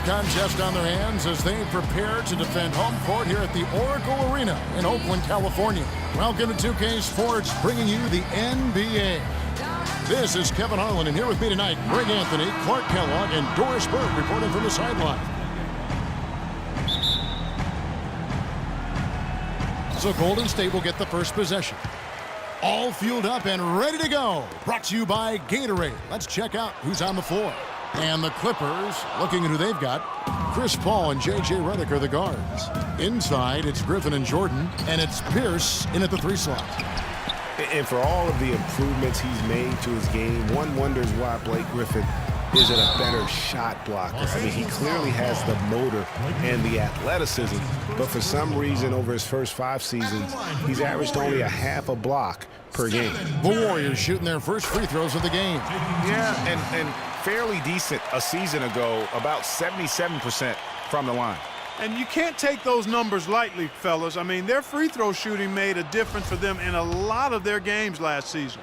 contest on their hands as they prepare to defend home court here at the Oracle Arena in Oakland, California. Welcome to 2K Sports, bringing you the NBA. This is Kevin Harlan, and here with me tonight, Greg Anthony, Clark Kellogg, and Doris Burke reporting from the sideline. So Golden State will get the first possession. All fueled up and ready to go. Brought to you by Gatorade. Let's check out who's on the floor. And the Clippers, looking at who they've got. Chris Paul and J.J. Redick are the guards. Inside, it's Griffin and Jordan, and it's Pierce in at the 3 slot. And for all of the improvements he's made to his game, one wonders why Blake Griffin isn't a better shot blocker. I mean, he clearly has the motor and the athleticism, but for some reason over his first 5 seasons, he's averaged only a half a block per game. The Warriors shooting their first free throws of the game. Yeah, and fairly decent a season ago, about 77% from the line. And you can't take those numbers lightly, fellas. I mean, their free throw shooting made a difference for them in a lot of their games last season.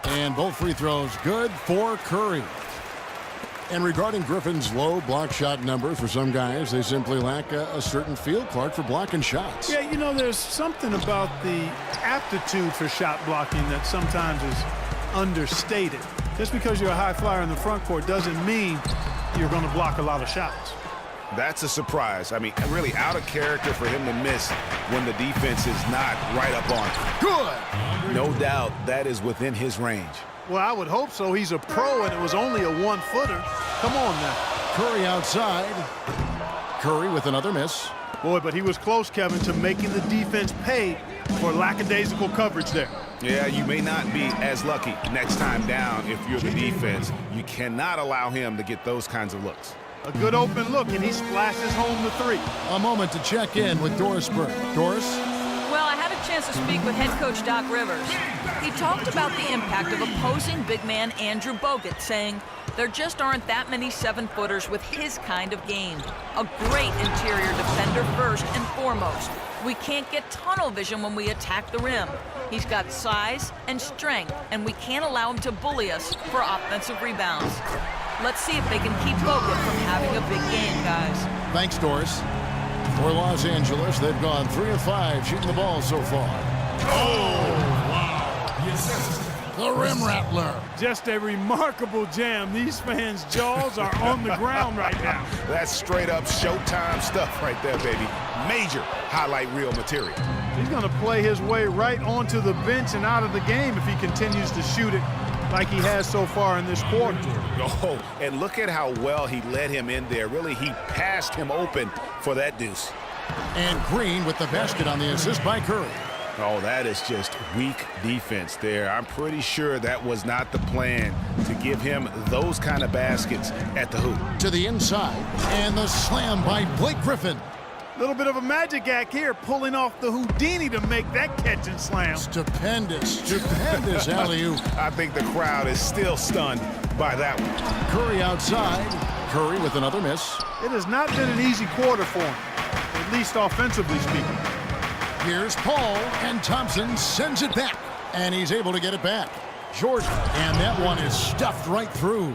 And both free throws good for Curry. And regarding Griffin's low block shot numbers, for some guys, they simply lack a certain feel, Clark, for blocking shots. Yeah, you know, there's something about the aptitude for shot blocking that sometimes is understated. Just because you're a high flyer in the front court doesn't mean you're going to block a lot of shots. That's a surprise. I mean, really out of character for him to miss when the defense is not right up on him. Good! No doubt that is within his range. Well, I would hope so. He's a pro, and it was only a 1-footer. Come on now. Curry outside. Curry with another miss. Boy, but he was close, Kevin, to making the defense pay for lackadaisical coverage there. Yeah, you may not be as lucky next time down if you're the defense. You cannot allow him to get those kinds of looks. A good open look, and he splashes home the 3. A moment to check in with Doris Burke. Doris? Well, I had a chance to speak with head coach Doc Rivers. He talked about the impact of opposing big man Andrew Bogut, saying there just aren't that many 7-footers with his kind of game. A great interior defender first and foremost. We can't get tunnel vision when we attack the rim. He's got size and strength, and we can't allow him to bully us for offensive rebounds. Let's see if they can keep Bogut from having a big game, guys. Thanks, Doris. For Los Angeles, they've gone 3 of 5 shooting the ball so far. Oh, wow. Yes. The rim rattler. Just a remarkable jam. These fans' jaws are on the ground right now. That's straight up Showtime stuff right there, baby. Major highlight reel material. He's going to play his way right onto the bench and out of the game if he continues to shoot it like he has so far in this quarter. Oh, and look at how well he led him in there. Really, he passed him open for that deuce. And Green with the basket on the assist by Curry. Oh, that is just weak defense there. I'm pretty sure that was not the plan to give him those kind of baskets at the hoop. To the inside, and the slam by Blake Griffin. A little bit of a magic act here, pulling off the Houdini to make that catch and slam. Stupendous alley-oop. I think the crowd is still stunned by that one. Curry outside. Curry with another miss. It has not been an easy quarter for him, at least offensively speaking. Here's Paul, and Thompson sends it back, and he's able to get it back. Jordan, and that one is stuffed right through.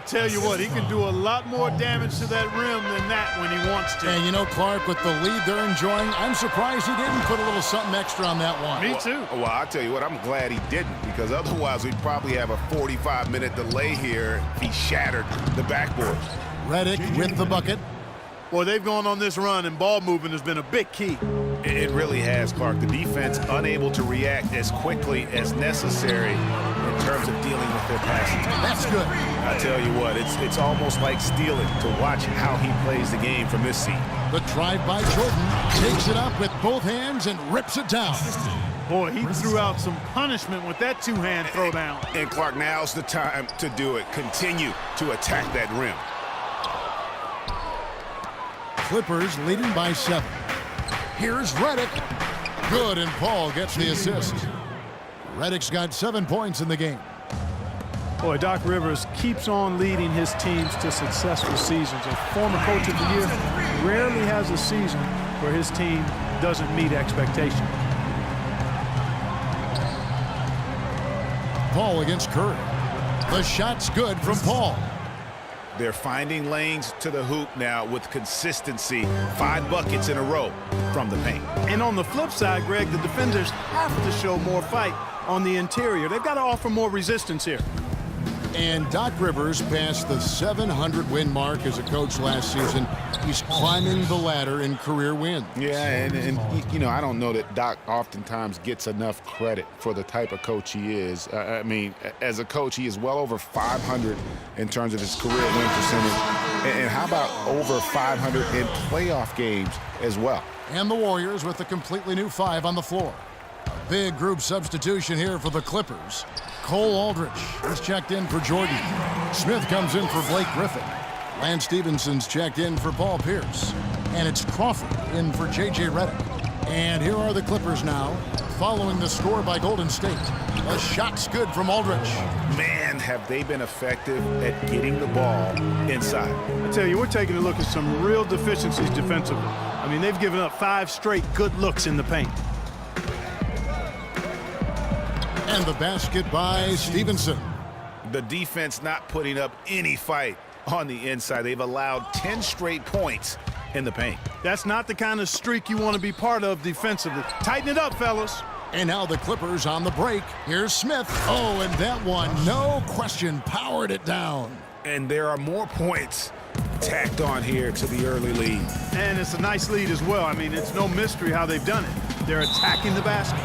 Tell you what, he can do a lot more damage to that rim than that when he wants to. And you know, Clark, with the lead they're enjoying, I'm surprised he didn't put a little something extra on that one. Me too. Well, I'll tell you what, I'm glad he didn't, because otherwise we'd probably have a 45-minute delay here if he shattered the backboard. Redick with the bucket. Boy, they've gone on this run, and ball movement has been a big key. It really has, Clark. The defense unable to react as quickly as necessary in terms of dealing with their passes. That's good. I tell you what, it's almost like stealing to watch how he plays the game from this seat. The drive by Jordan, takes it up with both hands and rips it down. Boy, he threw out some punishment with that 2-hand throwdown. And Clark, now's the time to do it. Continue to attack that rim. Clippers leading by 7. Here's Redick. Good, and Paul gets the assist. Redick's got 7 points in the game. Boy, Doc Rivers keeps on leading his teams to successful seasons. A former coach of the year rarely has a season where his team doesn't meet expectation. Paul against Curry. The shot's good from Paul. They're finding lanes to the hoop now with consistency. 5 buckets in a row from the paint. And on the flip side, Greg, the defenders have to show more fight on the interior. They've got to offer more resistance here. And Doc Rivers passed the 700-win mark as a coach last season. He's climbing the ladder in career wins. Yeah, and you know, I don't know that Doc oftentimes gets enough credit for the type of coach he is. I mean, as a coach, he is well over 500 in terms of his career win percentage. And how about over 500 in playoff games as well? And the Warriors with a completely new 5 on the floor. A big group substitution here for the Clippers. Cole Aldrich is checked in for Jordan. Smith comes in for Blake Griffin. Lance Stephenson's checked in for Paul Pierce. And it's Crawford in for J.J. Redick. And here are the Clippers now, following the score by Golden State. A shot's good from Aldrich. Man, have they been effective at getting the ball inside. I tell you, we're taking a look at some real deficiencies defensively. I mean, they've given up 5 straight good looks in the paint. And the basket by Stevenson. The defense not putting up any fight on the inside. They've allowed 10 straight points in the paint. That's not the kind of streak you want to be part of defensively. Tighten it up, fellas. And now the Clippers on the break. Here's Smith. Oh, and that one, no question, powered it down. And there are more points tacked on here to the early lead. And it's a nice lead as well. I mean, it's no mystery how they've done it. They're attacking the basket.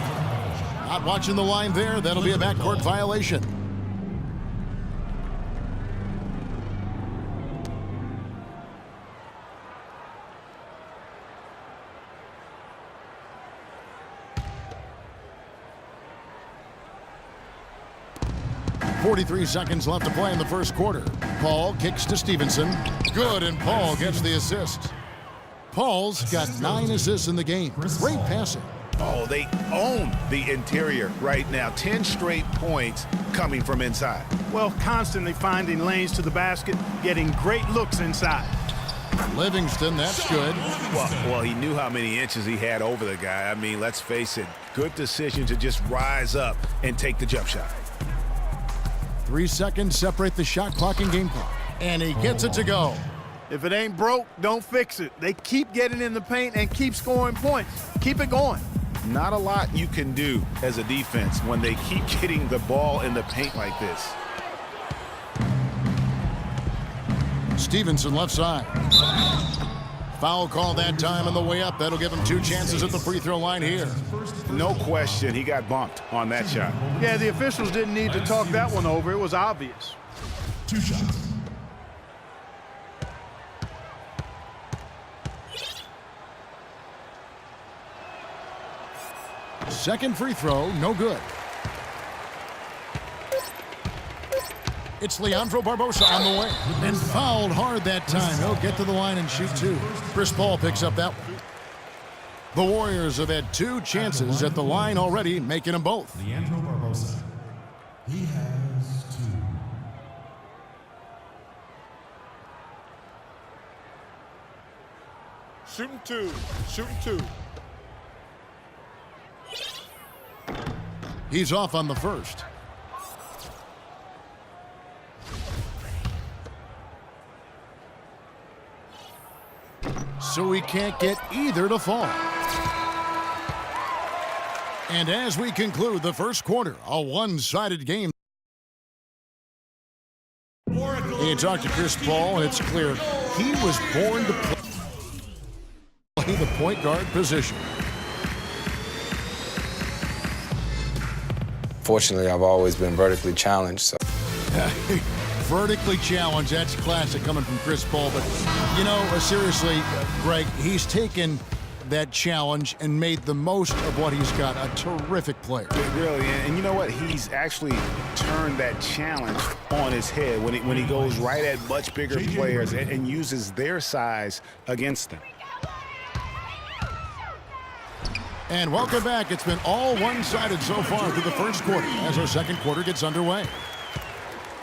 Not watching the line there. That'll be a backcourt violation. .43 seconds left to play in the first quarter. Paul kicks to Stevenson. Good, and Paul gets the assist. Paul's got 9 assists in the game. Great passing. Oh, they own the interior right now. 10 straight points coming from inside. Well, constantly finding lanes to the basket, getting great looks inside. Livingston, that's good. Well, he knew how many inches he had over the guy. I mean, let's face it, good decision to just rise up and take the jump shot. 3 seconds separate the shot clock and game clock. And he gets it to go. If it ain't broke, don't fix it. They keep getting in the paint and keep scoring points. Keep it going. Not a lot you can do as a defense when they keep getting the ball in the paint like this. Stevenson left side. Foul call that time on the way up. That'll give him 2 chances at the free throw line here. No question, he got bumped on that shot. Yeah, the officials didn't need to talk that one over. It was obvious. 2 shots. Second free throw, no good. It's Leandro Barbosa on the way. And fouled hard that time. He'll get to the line and shoot 2. Chris Paul picks up that one. The Warriors have had 2 chances at the line already, making them both. Leandro Barbosa. He has 2. Shooting 2. Shooting 2. He's off on the first. So he can't get either to fall. And as we conclude the first quarter, a one-sided game. You talk to Chris Paul, and it's clear he was born to play the point guard position. Fortunately, I've always been vertically challenged. So. Vertically challenged, that's classic coming from Chris Paul. But, you know, seriously, Greg, he's taken that challenge and made the most of what he's got. A terrific player. Really, and you know what? He's actually turned that challenge on his head when he goes right at much bigger players and uses their size against them. And welcome back. It's been all one-sided so far through the first quarter as our second quarter gets underway.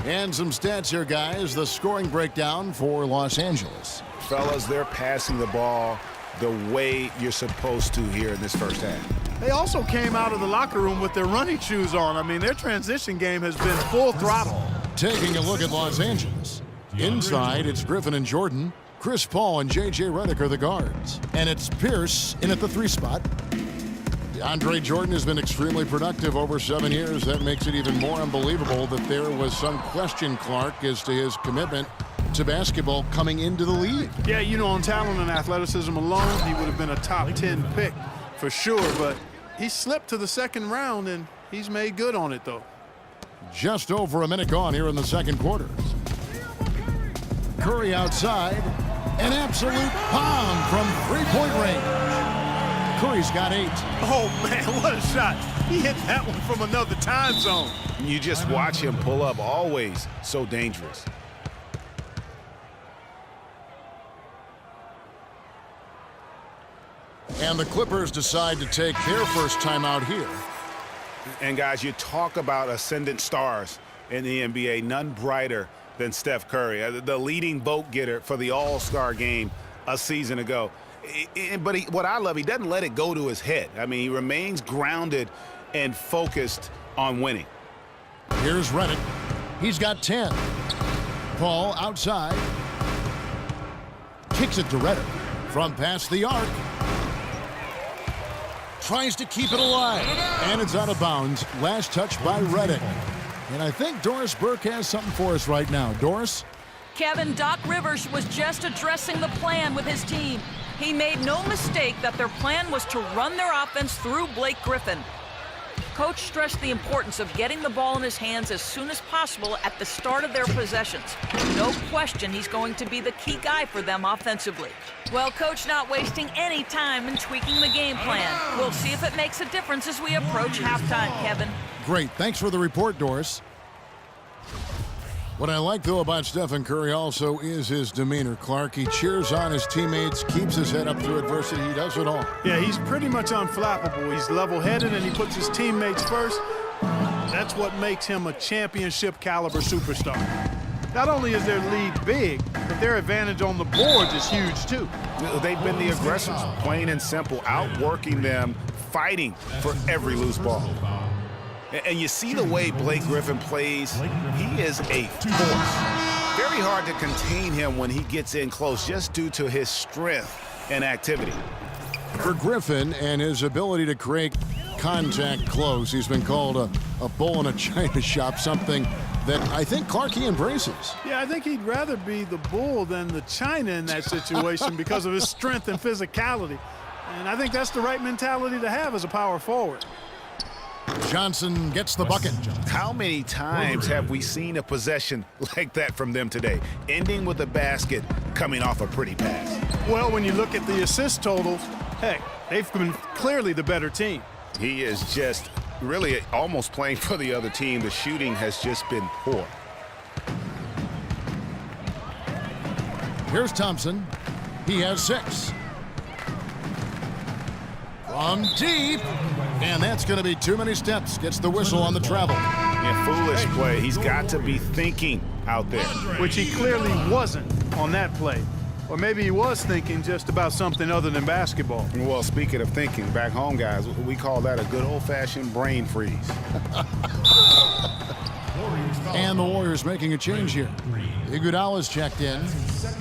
And some stats here, guys. The scoring breakdown for Los Angeles. Fellas, they're passing the ball the way you're supposed to here in this first half. They also came out of the locker room with their running shoes on. I mean, their transition game has been full throttle. Taking a look at Los Angeles. Inside, it's Griffin and Jordan. Chris Paul and J.J. Redick are the guards. And it's Pierce in at the 3 spot. DeAndre Jordan has been extremely productive over 7 years. That makes it even more unbelievable that there was some question, Clark, as to his commitment to basketball coming into the league. Yeah, you know, on talent and athleticism alone, he would have been a top 10 pick for sure. But he slipped to the second round, and he's made good on it, though. Just over a minute gone here in the second quarter. Curry outside. An absolute bomb from 3-point range. Curry's got 8. Oh, man, what a shot. He hit that one from another time zone. You just watch him pull up, always so dangerous. And the Clippers decide to take their first timeout here. And, guys, you talk about ascendant stars in the NBA, none brighter than Steph Curry, the leading vote getter for the All-Star game a season ago. But what I love, he doesn't let it go to his head. I mean, he remains grounded and focused on winning. Here's Redick. He's got 10. Paul outside. Kicks it to Redick from past the arc. Tries to keep it alive. And it's out of bounds. Last touch by Redick. And I think Doris Burke has something for us right now. Doris? Kevin, Doc Rivers was just addressing the plan with his team. He made no mistake that their plan was to run their offense through Blake Griffin. Coach stressed the importance of getting the ball in his hands as soon as possible at the start of their possessions. No question he's going to be the key guy for them offensively. Well, Coach not wasting any time in tweaking the game plan. We'll see if it makes a difference as we approach halftime, Kevin. Great. Thanks for the report, Doris. What I like, though, about Stephen Curry also is his demeanor, Clark. He cheers on his teammates, keeps his head up through adversity. He does it all. Yeah, he's pretty much unflappable. He's level-headed, and he puts his teammates first. That's what makes him a championship-caliber superstar. Not only is their lead big, but their advantage on the boards is huge, too. They've been the aggressors, plain and simple, outworking them, fighting for every loose ball. And you see the way Blake Griffin plays, he is a force. Very hard to contain him when he gets in close just due to his strength and activity. For Griffin and his ability to create contact close, he's been called a bull in a china shop, something that I think Clark embraces. Yeah, I think he'd rather be the bull than the china in that situation because of his strength and physicality. And I think that's the right mentality to have as a power forward. Johnson gets the bucket. How many times have we seen a possession like that from them today, ending with a basket coming off a pretty pass? Well, when you look at the assist totals, heck, they've been clearly the better team. He is just really almost playing for the other team. The shooting has just been poor. Here's Thompson. He has 6. From deep. And that's going to be too many steps. Gets the whistle on the travel. Yeah, foolish play. He's got to be thinking out there. Which he clearly wasn't on that play. Or maybe he was thinking just about something other than basketball. Well, speaking of thinking, back home, guys, we call that a good old-fashioned brain freeze. And the Warriors making a change here. Iguodala's checked in.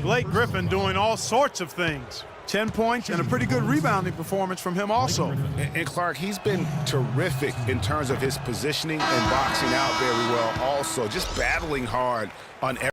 Blake Griffin doing all sorts of things. 10 points and a pretty good rebounding performance from him also. And Clark, he's been terrific in terms of his positioning and boxing out very well also. Just battling hard on every